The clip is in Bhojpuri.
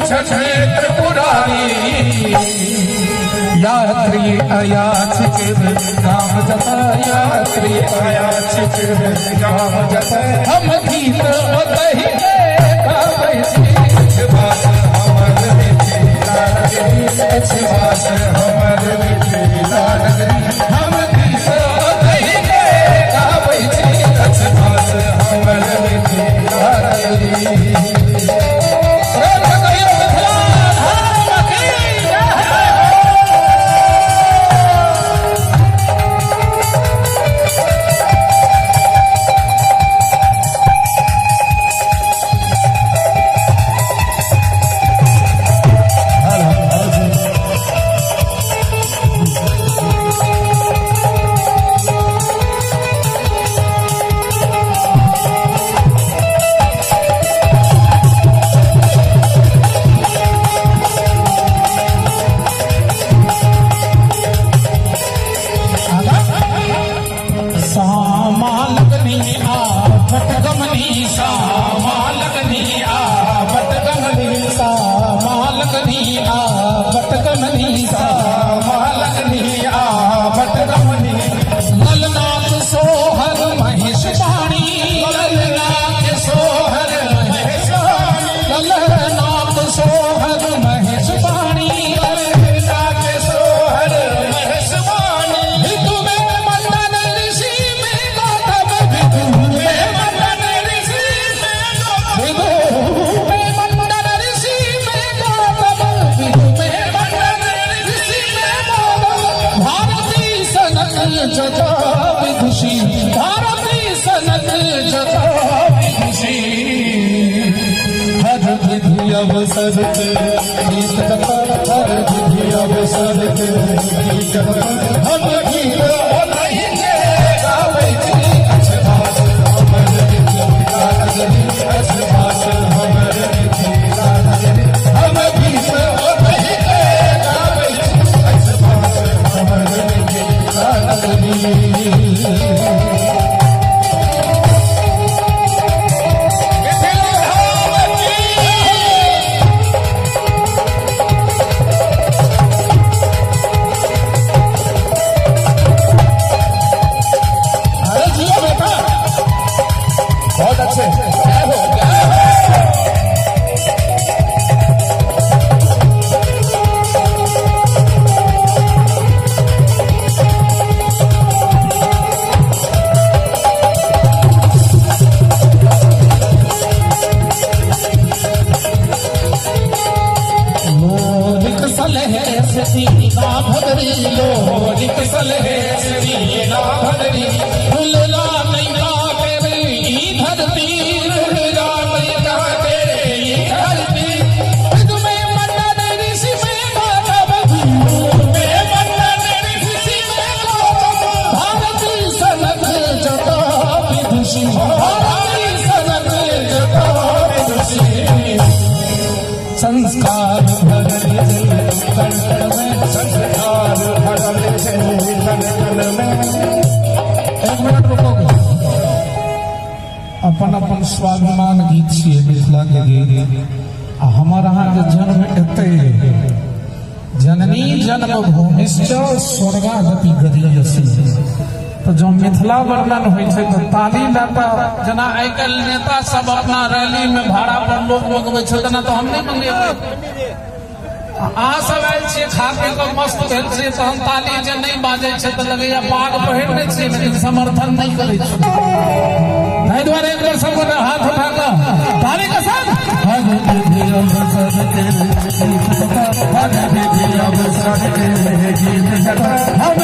छछे त्रिपुरारी यात्री अयाचित नाम जप यात्री अयाचित नाम जप हम गीत बतहि गावे छी बात हमर मिथिला नगरी बात हमर मिथिला नगरी हम गीत बतहि गावे छी बात हमर मिथिला नगरी। अवसर गीत हर विधि अवसर गीत हम गीत गावे छी अच्छास हमर मिथिला नगरी अच्छास हमर मिथिला नगरी हम गीत गावे छी अच्छास हमर मिथिला नगरी। संस्कार अपन अपन स्वाभिमान गीत छियै मिथिला के गीत। हमर अहाँ के जन्म एते जननी जन्मभूमिश्च स्वर्गादपि गरीयसी। तो जो मिथिला वर्णन होइ छै तो ताली लाता जना आइ काल्हि नेता सब अपना रैली में भाड़ा पर लोग मंगबै छै तना तो हम नहीं मंगेबै। अहाँ सब आयल छियै खा पी कऽ मस्त भेल छियै तो हम ताली जे नहीं बाजै छै तो लगैया पाग पहिर लै छियै लेकिन समर्थन नहीं करै छी। ताहि दुआरे एक बार सब हाथ उठा कऽ ताली के साथ हम